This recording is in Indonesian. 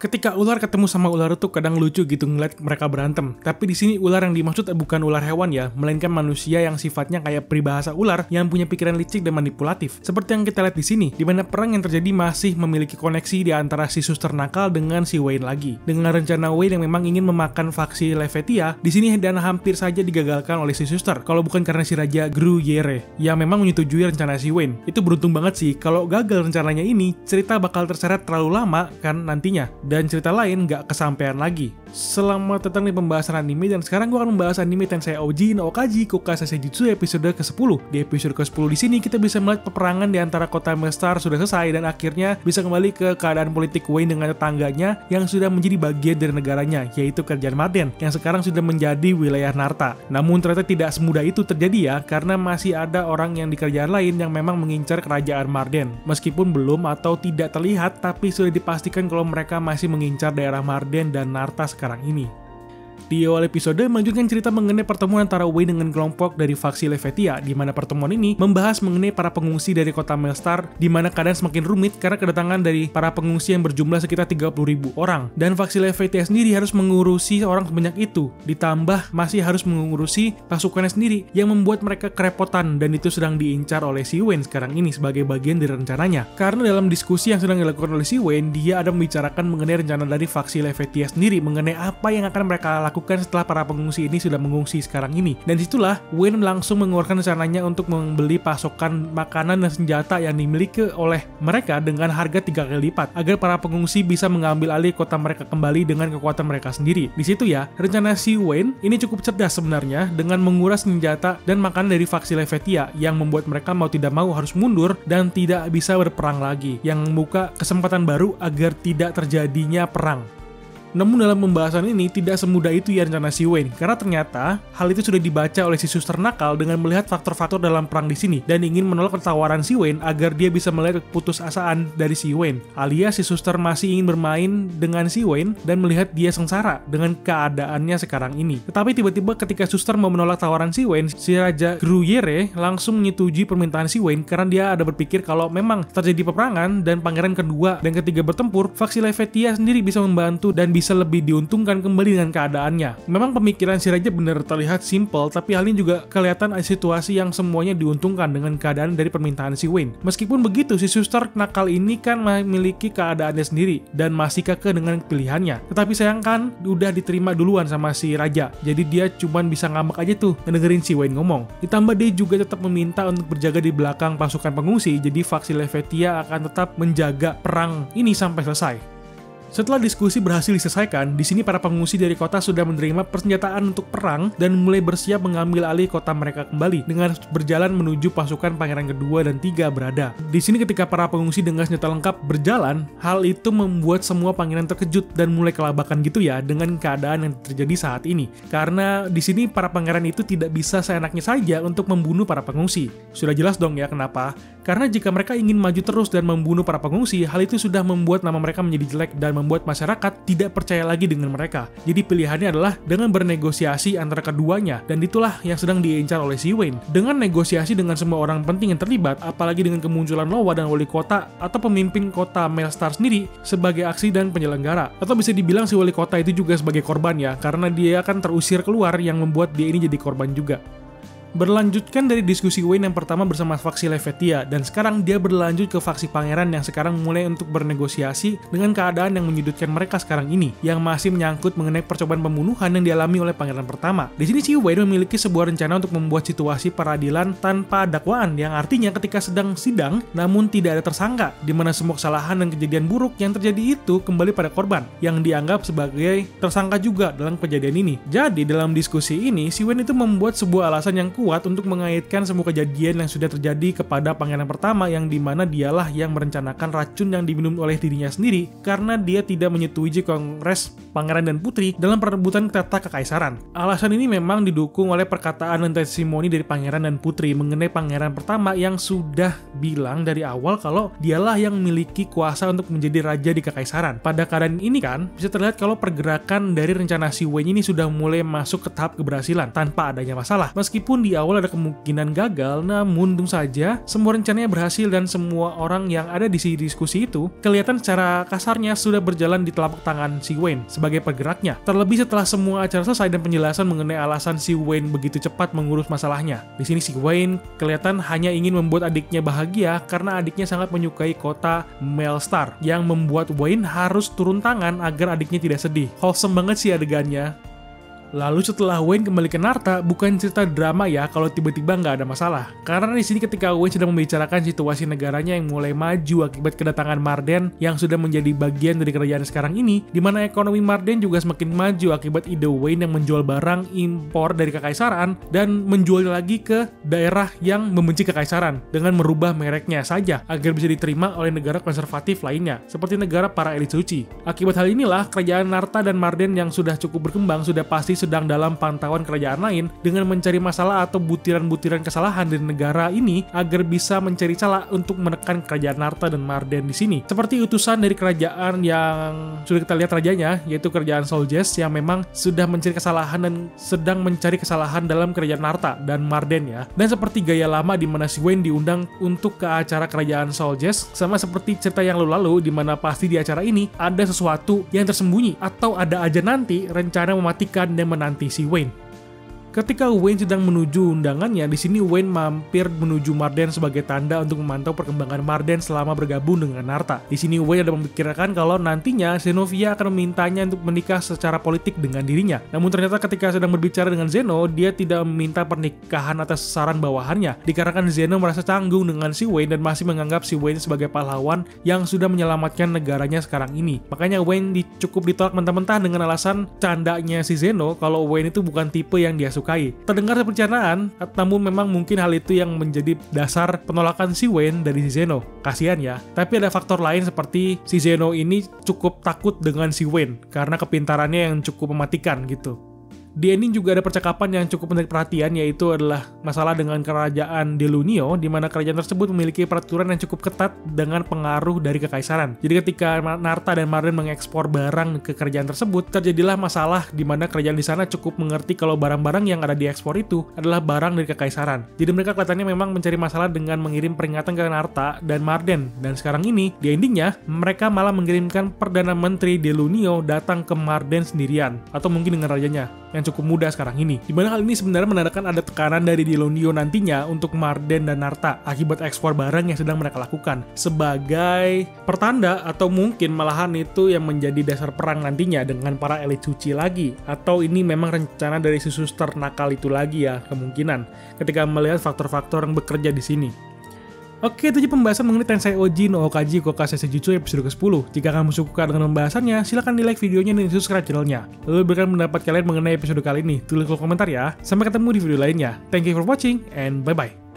Ketika ular ketemu sama ular itu kadang lucu gitu ngeliat mereka berantem. Tapi di sini ular yang dimaksud bukan ular hewan ya, melainkan manusia yang sifatnya kayak peribahasa ular yang punya pikiran licik dan manipulatif. Seperti yang kita lihat di sini, di mana perang yang terjadi masih memiliki koneksi di antara si suster nakal dengan si Wayne lagi. Dengan rencana Wayne yang memang ingin memakan faksi Levetia, di sini dan hampir saja digagalkan oleh si suster. Kalau bukan karena si Raja Gruyere yang memang menyetujui rencana si Wayne. Itu beruntung banget sih. Kalau gagal rencananya ini, cerita bakal terseret terlalu lama kan nantinya. Dan cerita lain nggak kesampaian lagi. Selamat datang di pembahasan anime, dan sekarang gue akan membahas anime Tensei Ouji no Okaji Koukasai Seijutsu episode ke-10. Di episode ke-10 di sini kita bisa melihat peperangan di antara kota Melstar sudah selesai dan akhirnya bisa kembali ke keadaan politik Wayne dengan tetangganya yang sudah menjadi bagian dari negaranya, yaitu Kerajaan Marden yang sekarang sudah menjadi wilayah Narta. Namun ternyata tidak semudah itu terjadi ya, karena masih ada orang yang di kerajaan lain yang memang mengincar Kerajaan Marden. Meskipun belum atau tidak terlihat, tapi sudah dipastikan kalau mereka masih mengincar daerah Marden dan Narta sekarang ini. Di awal episode melanjutkan cerita mengenai pertemuan antara Wayne dengan kelompok dari faksi Levetia, di mana pertemuan ini membahas mengenai para pengungsi dari kota Melstar, di mana keadaan semakin rumit karena kedatangan dari para pengungsi yang berjumlah sekitar 30.000 orang, dan faksi Levetia sendiri harus mengurusi orang sebanyak itu, ditambah masih harus mengurusi pasukannya sendiri yang membuat mereka kerepotan, dan itu sedang diincar oleh si Wayne sekarang ini sebagai bagian dari rencananya. Karena dalam diskusi yang sedang dilakukan oleh si Wayne, dia ada membicarakan mengenai rencana dari faksi Levetia sendiri mengenai apa yang akan mereka lakukan setelah para pengungsi ini sudah mengungsi sekarang ini. Dan disitulah Wayne langsung mengeluarkan rencananya untuk membeli pasokan makanan dan senjata yang dimiliki oleh mereka dengan harga 3 kali lipat agar para pengungsi bisa mengambil alih kota mereka kembali dengan kekuatan mereka sendiri. Di situ ya, rencana si Wayne ini cukup cerdas sebenarnya dengan menguras senjata dan makanan dari faksi Levetia yang membuat mereka mau tidak mau harus mundur dan tidak bisa berperang lagi, yang membuka kesempatan baru agar tidak terjadinya perang. Namun dalam pembahasan ini tidak semudah itu ya rencana si Wayne, karena ternyata hal itu sudah dibaca oleh si suster nakal dengan melihat faktor-faktor dalam perang di sini dan ingin menolak tawaran si Wayne agar dia bisa melihat keputusasaan dari si Wayne, alias si suster masih ingin bermain dengan si Wayne dan melihat dia sengsara dengan keadaannya sekarang ini. Tetapi tiba-tiba ketika suster mau menolak tawaran si Wayne, si Raja Gruyere langsung menyetujui permintaan si Wayne karena dia ada berpikir kalau memang terjadi peperangan dan pangeran kedua dan ketiga bertempur, faksi Levetia sendiri bisa membantu dan bisa lebih diuntungkan kembali dengan keadaannya. Memang pemikiran si Raja benar terlihat simpel, tapi hal ini juga kelihatan situasi yang semuanya diuntungkan dengan keadaan dari permintaan si Wayne. Meskipun begitu, si suster nakal ini kan memiliki keadaannya sendiri dan masih kekeh dengan pilihannya. Tetapi sayang kan udah diterima duluan sama si Raja, jadi dia cuman bisa ngambek aja tuh ngedengerin si Wayne ngomong. Ditambah dia juga tetap meminta untuk berjaga di belakang pasukan pengungsi, jadi faksi Levetia akan tetap menjaga perang ini sampai selesai. Setelah diskusi berhasil diselesaikan, di sini para pengungsi dari kota sudah menerima persenjataan untuk perang dan mulai bersiap mengambil alih kota mereka kembali dengan berjalan menuju pasukan pangeran kedua dan 3 berada. Di sini ketika para pengungsi dengan senjata lengkap berjalan, hal itu membuat semua pangeran terkejut dan mulai kelabakan gitu ya dengan keadaan yang terjadi saat ini. Karena di sini para pangeran itu tidak bisa seenaknya saja untuk membunuh para pengungsi. Sudah jelas dong ya kenapa? Karena jika mereka ingin maju terus dan membunuh para pengungsi, hal itu sudah membuat nama mereka menjadi jelek dan membuat masyarakat tidak percaya lagi dengan mereka. Jadi pilihannya adalah dengan bernegosiasi antara keduanya, dan itulah yang sedang diincar oleh si Wayne. Dengan negosiasi dengan semua orang penting yang terlibat, apalagi dengan kemunculan Lowa dan wali kota atau pemimpin kota Melstar sendiri sebagai aksi dan penyelenggara. Atau bisa dibilang si wali kota itu juga sebagai korban ya, karena dia akan terusir keluar yang membuat dia ini jadi korban juga. Berlanjutkan dari diskusi Wayne yang pertama bersama faksi Levetia, dan sekarang dia berlanjut ke faksi pangeran yang sekarang mulai untuk bernegosiasi dengan keadaan yang menyudutkan mereka sekarang ini, yang masih menyangkut mengenai percobaan pembunuhan yang dialami oleh pangeran pertama. Di sini si Wayne memiliki sebuah rencana untuk membuat situasi peradilan tanpa dakwaan, yang artinya ketika sedang sidang namun tidak ada tersangka, di mana semua kesalahan dan kejadian buruk yang terjadi itu kembali pada korban yang dianggap sebagai tersangka juga dalam kejadian ini. Jadi dalam diskusi ini si Wayne itu membuat sebuah alasan yang kuat untuk mengaitkan semua kejadian yang sudah terjadi kepada pangeran pertama, yang dimana dialah yang merencanakan racun yang diminum oleh dirinya sendiri karena dia tidak menyetujui kongres pangeran dan putri dalam perebutan tahta kekaisaran. Alasan ini memang didukung oleh perkataan dan testimoni dari pangeran dan putri mengenai pangeran pertama yang sudah bilang dari awal kalau dialah yang memiliki kuasa untuk menjadi raja di kekaisaran. Pada keadaan ini kan bisa terlihat kalau pergerakan dari rencana si Wayne ini sudah mulai masuk ke tahap keberhasilan tanpa adanya masalah, meskipun di awal ada kemungkinan gagal, namun untung saja semua rencananya berhasil dan semua orang yang ada di diskusi itu kelihatan secara kasarnya sudah berjalan di telapak tangan si Wayne sebagai penggeraknya. Terlebih setelah semua acara selesai dan penjelasan mengenai alasan si Wayne begitu cepat mengurus masalahnya. Di sini si Wayne kelihatan hanya ingin membuat adiknya bahagia karena adiknya sangat menyukai kota Melstar, yang membuat Wayne harus turun tangan agar adiknya tidak sedih. Wholesome banget sih adegannya. Lalu setelah Wayne kembali ke Narta, bukan cerita drama ya kalau tiba-tiba nggak ada masalah. Karena di sini ketika Wayne sedang membicarakan situasi negaranya yang mulai maju akibat kedatangan Marden yang sudah menjadi bagian dari kerajaan sekarang ini, di mana ekonomi Marden juga semakin maju akibat ide Wayne yang menjual barang impor dari kekaisaran dan menjualnya lagi ke daerah yang membenci kekaisaran dengan merubah mereknya saja agar bisa diterima oleh negara konservatif lainnya, seperti negara para elit suci. Akibat hal inilah, kerajaan Narta dan Marden yang sudah cukup berkembang sudah pasti sedang dalam pantauan kerajaan lain dengan mencari masalah atau butiran-butiran kesalahan dari negara ini agar bisa mencari celah untuk menekan kerajaan Narta dan Marden di sini. Seperti utusan dari kerajaan yang sudah kita lihat rajanya, yaitu kerajaan Soljes yang memang sudah mencari kesalahan dan sedang mencari kesalahan dalam kerajaan Narta dan Marden ya. Dan seperti gaya lama di mana si Wayne diundang untuk ke acara kerajaan Soljes, sama seperti cerita yang lalu di mana pasti di acara ini ada sesuatu yang tersembunyi atau ada aja nanti rencana mematikan dan menanti si Wayne. Ketika Wayne sedang menuju undangannya, di sini Wayne mampir menuju Marden sebagai tanda untuk memantau perkembangan Marden selama bergabung dengan Narta. Di sini Wayne ada memikirkan kalau nantinya Zenovia akan memintanya untuk menikah secara politik dengan dirinya. Namun ternyata ketika sedang berbicara dengan Zeno, dia tidak meminta pernikahan atas saran bawahannya, dikarenakan Zeno merasa canggung dengan si Wayne dan masih menganggap si Wayne sebagai pahlawan yang sudah menyelamatkan negaranya sekarang ini. Makanya Wayne cukup ditolak mentah-mentah dengan alasan candanya si Zeno kalau Wayne itu bukan tipe yang dia sukai. Terdengar perencanaan, namun memang mungkin hal itu yang menjadi dasar penolakan si Wayne dari si Zeno. Kasihan ya. Tapi ada faktor lain seperti si Zeno ini cukup takut dengan si Wayne karena kepintarannya yang cukup mematikan gitu. Di ending juga ada percakapan yang cukup menarik perhatian, yaitu adalah masalah dengan kerajaan Delunio, di mana kerajaan tersebut memiliki peraturan yang cukup ketat dengan pengaruh dari kekaisaran. Jadi ketika Narta dan Marden mengekspor barang ke kerajaan tersebut, terjadilah masalah di mana kerajaan di sana cukup mengerti kalau barang-barang yang ada di ekspor itu adalah barang dari kekaisaran. Jadi mereka kelihatannya memang mencari masalah dengan mengirim peringatan ke Narta dan Marden. Dan sekarang ini, di endingnya, mereka malah mengirimkan Perdana Menteri Delunio datang ke Marden sendirian, atau mungkin dengan rajanya, yang cukup muda sekarang ini. Dimana hal ini sebenarnya menandakan ada tekanan dari Delunio nantinya untuk Marden dan Narta akibat ekspor barang yang sedang mereka lakukan, sebagai pertanda atau mungkin malahan itu yang menjadi dasar perang nantinya dengan para elit suci lagi, atau ini memang rencana dari si suster nakal itu lagi ya, kemungkinan ketika melihat faktor-faktor yang bekerja di sini. Oke, itu aja pembahasan mengenai Tensei Oji no Okaji Kokase Seijutsu episode ke-10. Jika kamu suka dengan pembahasannya, silahkan di like videonya dan subscribe channelnya. Lalu berikan pendapat kalian mengenai episode kali ini. Tulis kolom komentar ya. Sampai ketemu di video lainnya. Thank you for watching and bye-bye.